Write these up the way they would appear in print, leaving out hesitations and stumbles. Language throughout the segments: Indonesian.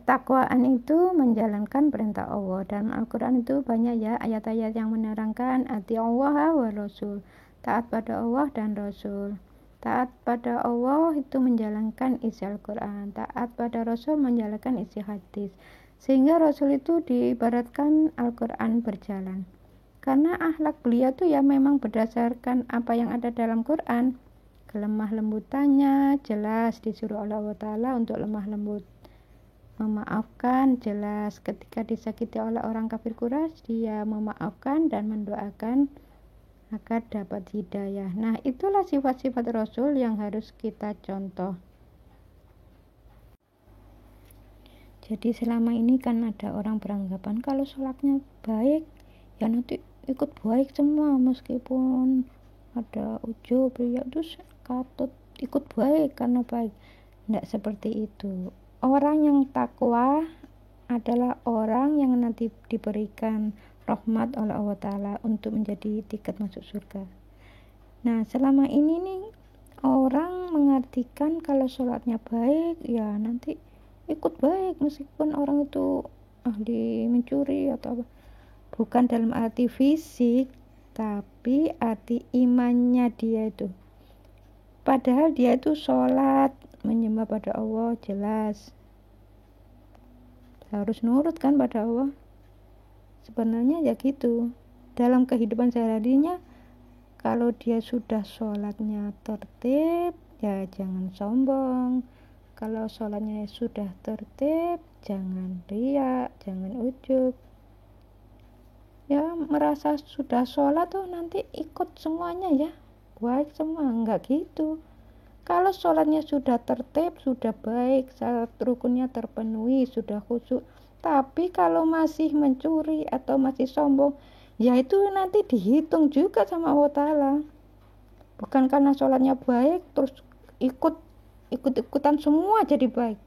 Ketakwaan itu menjalankan perintah Allah. Dalam Al-Quran itu banyak ya ayat-ayat yang menerangkan ati Allah wa Rasul, taat pada Allah dan Rasul. Taat pada Allah itu menjalankan isi Al-Quran, taat pada Rasul menjalankan isi hadis. Sehingga Rasul itu diibaratkan Al-Quran berjalan. Karena akhlak beliau itu ya memang berdasarkan apa yang ada dalam Quran. Kelemah lembutannya jelas disuruh oleh Allah Ta'ala untuk lemah lembut. Memaafkan jelas, ketika disakiti oleh orang kafir Quraisy dia memaafkan dan mendoakan agar dapat hidayah. Nah, itulah sifat-sifat Rasul yang harus kita contoh. Jadi selama ini kan ada orang beranggapan kalau sholatnya baik ya nanti ikut baik semua, meskipun ada ujub ya terus katut ikut baik karena baik. Tidak seperti itu. Orang yang takwa adalah orang yang nanti diberikan rahmat oleh Allah Ta'ala untuk menjadi tiket masuk surga. Nah, selama ini nih orang mengartikan kalau sholatnya baik ya nanti ikut baik meskipun orang itu ahli mencuri atau apa. Bukan dalam arti fisik, tapi arti imannya dia itu. Padahal dia itu sholat menyembah pada Allah, jelas harus nurut kan pada Allah. Sebenarnya ya gitu. Dalam kehidupan sehari-harinya kalau dia sudah sholatnya tertib ya jangan sombong. Kalau sholatnya sudah tertib jangan riya, jangan ujub. Ya merasa sudah sholat tuh nanti ikut semuanya ya baik semua, enggak gitu. Kalau sholatnya sudah tertib, sudah baik, syarat rukunnya terpenuhi, sudah khusyuk, tapi kalau masih mencuri atau masih sombong, ya itu nanti dihitung juga sama Allah Ta'ala. Bukan karena sholatnya baik terus ikut-ikutan semua jadi baik.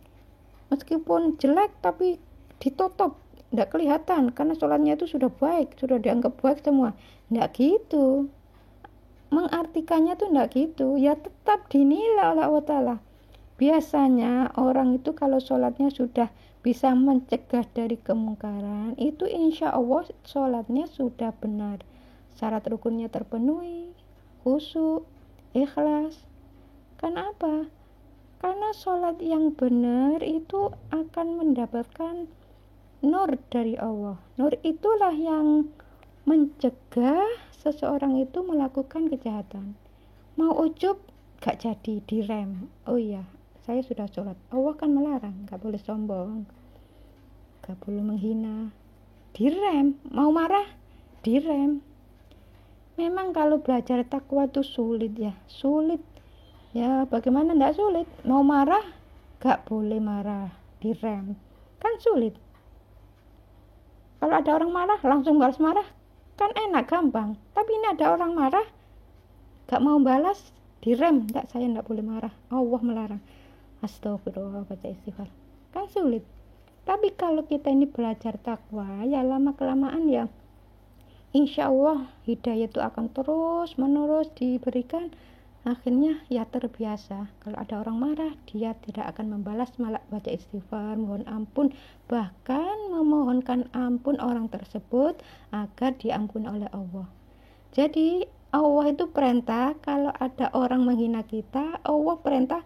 Meskipun jelek tapi ditutup, tidak kelihatan karena sholatnya itu sudah baik, sudah dianggap baik semua. Tidak gitu. Mengartikannya tuh enggak gitu, ya tetap dinilai oleh Allah Ta'ala. Biasanya orang itu kalau sholatnya sudah bisa mencegah dari kemungkaran, itu insya Allah sholatnya sudah benar, syarat rukunnya terpenuhi, khusyuk, ikhlas. Karena apa? Karena sholat yang benar itu akan mendapatkan nur dari Allah. Nur itulah yang mencegah seseorang itu melakukan kejahatan. Mau ujub gak jadi, direm. Oh iya, saya sudah sholat. Allah kan melarang, gak boleh sombong, gak boleh menghina, direm. Mau marah, direm. Memang kalau belajar takwa itu sulit ya, sulit. Ya bagaimana gak sulit? Mau marah, gak boleh marah, direm. Kan sulit. Kalau ada orang marah, langsung balas marah, kan enak, gampang. Tapi ini ada orang marah gak mau balas, direm. Enggak, saya enggak boleh marah, Allah melarang. Astagfirullah, baca istighfar. Kan sulit. Tapi kalau kita ini belajar takwa, ya lama kelamaan ya insya Allah hidayah itu akan terus menerus diberikan. Akhirnya ya terbiasa. Kalau ada orang marah, dia tidak akan membalas, malah baca istighfar, mohon ampun, bahkan memohonkan ampun orang tersebut agar diampuni oleh Allah. Jadi Allah itu perintah kalau ada orang menghina kita, Allah perintah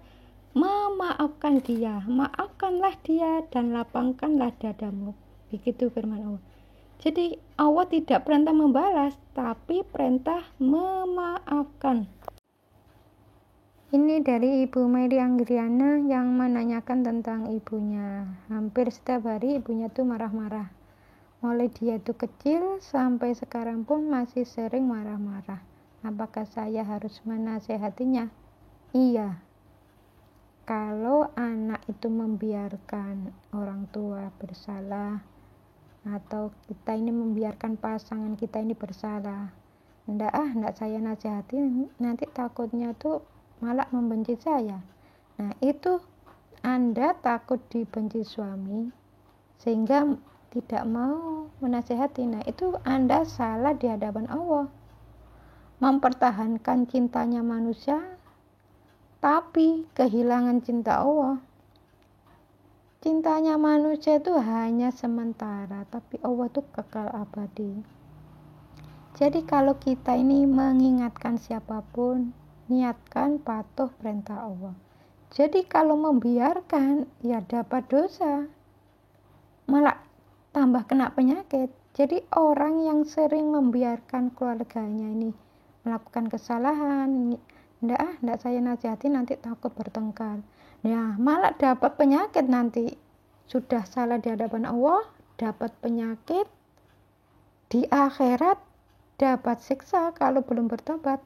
memaafkan dia, maafkanlah dia dan lapangkanlah dadamu. Begitu firman Allah. Jadi Allah tidak perintah membalas, tapi perintah memaafkan. Ini dari Ibu Mary Anggriana yang menanyakan tentang ibunya. Hampir setiap hari ibunya tuh marah-marah. Mulai dia tuh kecil sampai sekarang pun masih sering marah-marah. Apakah saya harus menasehatinya? Iya. Kalau anak itu membiarkan orang tua bersalah, atau kita ini membiarkan pasangan kita ini bersalah, enggak saya nasihatin, nanti takutnya tuh malah membenci saya. Nah, itu Anda takut dibenci suami sehingga tidak mau menasehati. Nah, itu Anda salah di hadapan Allah. Mempertahankan cintanya manusia tapi kehilangan cinta Allah. cintanya manusia itu hanya sementara, tapi Allah itu kekal abadi. Jadi kalau kita ini mengingatkan siapapun, niatkan patuh perintah Allah. Jadi kalau membiarkan, ya dapat dosa, malah tambah kena penyakit. Jadi orang yang sering membiarkan keluarganya ini melakukan kesalahan, enggak saya nasihati nanti takut bertengkar. Ya malah dapat penyakit nanti. Sudah salah di hadapan Allah, dapat penyakit. Di akhirat dapat siksa kalau belum bertobat.